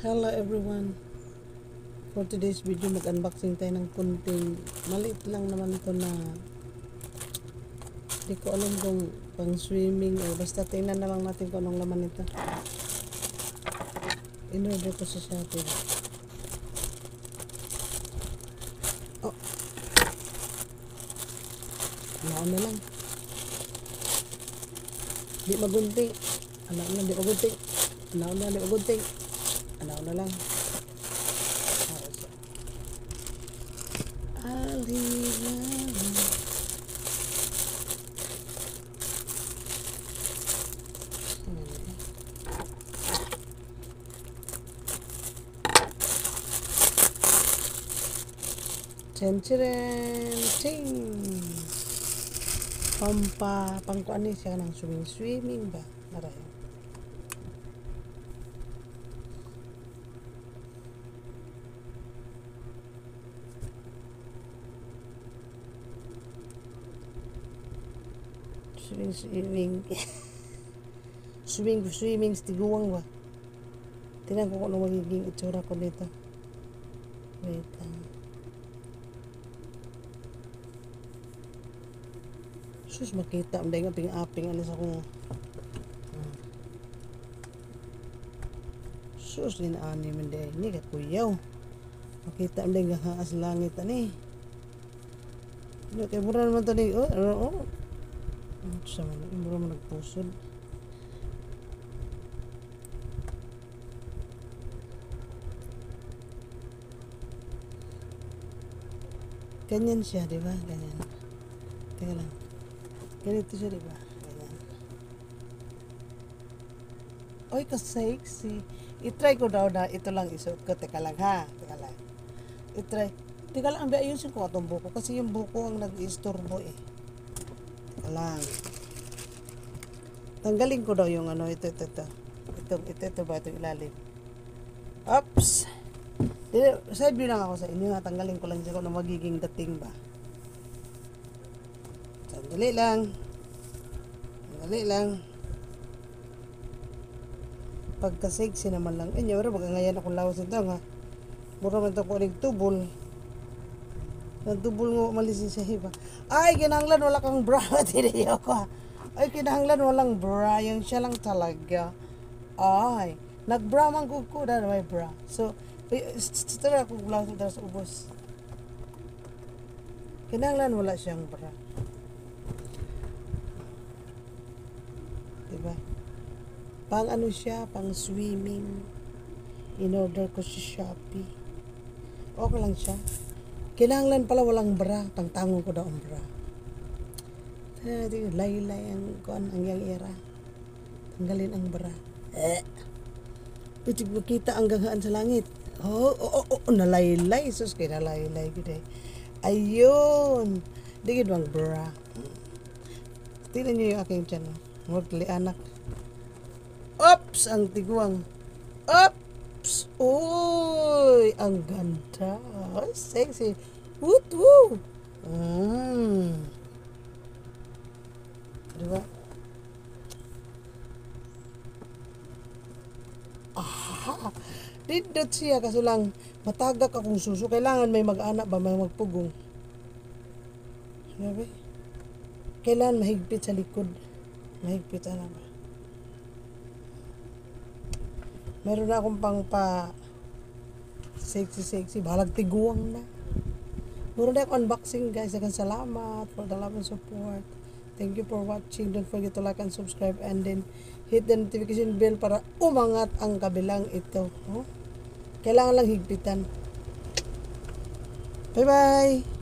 Hello everyone. For today's video, mag-unboxing tayo ng kunting maliit lang naman to na hindi ko alam kung pang swimming o basta tingnan na lang natin kung anong laman nito. In-order ko sa Shopee. Oh. Ano na lang. Di magunting. Ano na, di magunting. Ano na, di magunting. Ano na lang. Alilang. Chenchiren ching. Pangkuan ni siya ng swimming ba? Naray. Swimming tiguang ba? Tingnan ko kung ano magiging itsura ko dito. Wait lang. Sus, makita ang dahil aping ano sa kong sus, ginaani man dahil ini ka kuyaw. Makita ang dahil haas langit ani. Kaya mura naman ito ni sama na, mura mo nagpusod. Ganyan siya, di ba? Ganyan. Teka lang. Ganito siya, di ba? Ganyan. Oy, ka-sexy. I-try ko daw na ito lang isuot ko. Teka lang ha. Teka lang. I-try. Teka lang, ayusin ko itong buko. Kasi yung buko ang nag-istorbo eh. Teka lang. Tanggalin ko daw yung ano. Ito ba? Ito ilalim. Oops. Side view lang ako sa inyo. Tanggalin ko lang siya kung magiging dating ba. Sandali lang. Pagka-sexy naman lang. Pero ngayon akong lawas ito nga. Mura man ito ko uling tubol. Nagtubol mo malisin siya iba. Ay, kinahanglan wala kang bra. Tiniyo ko. Ay, kinahanglan walang bra. Yung siya lang talaga. Ay, nag-bra man ko na may bra. So, tara akong lawas ito sa ubos. Kinahanglan wala siyang bra. Diba? Pang ano siya, pang swimming. In-order ko sa Shopee. Okay lang siya. Kinahanglan pala walang bra. Tangtangon ko daw ang bra. Laylay ang kuan ang yang era. Tanggalin ang bra. Pitig makita ang ganghaan sa langit. Nalaylay. Sus, kaya nalaylay. Ayun. Digid bang bra. Tingnan niyo yung aking tiyan. Magtali anak. Oops! Ang tiguang. Oops! Uy! Ang ganda. Sexy. Woo! Diba? Didot siya kaso lang matagak akong suso. Kailangan may mag-anak ba, may magpugong. Sabi? Kailangan mahigpit sa likod. Mahigpit na ba? Meron na akong pang sexy. Bahalag tiguang na. Meron na akong unboxing guys. Salamat for the love and support. Thank you for watching. Don't forget to like and subscribe and then hit the notification bell para umangat ang kabilang ito. Kailangan lang higpitan. Bye-bye!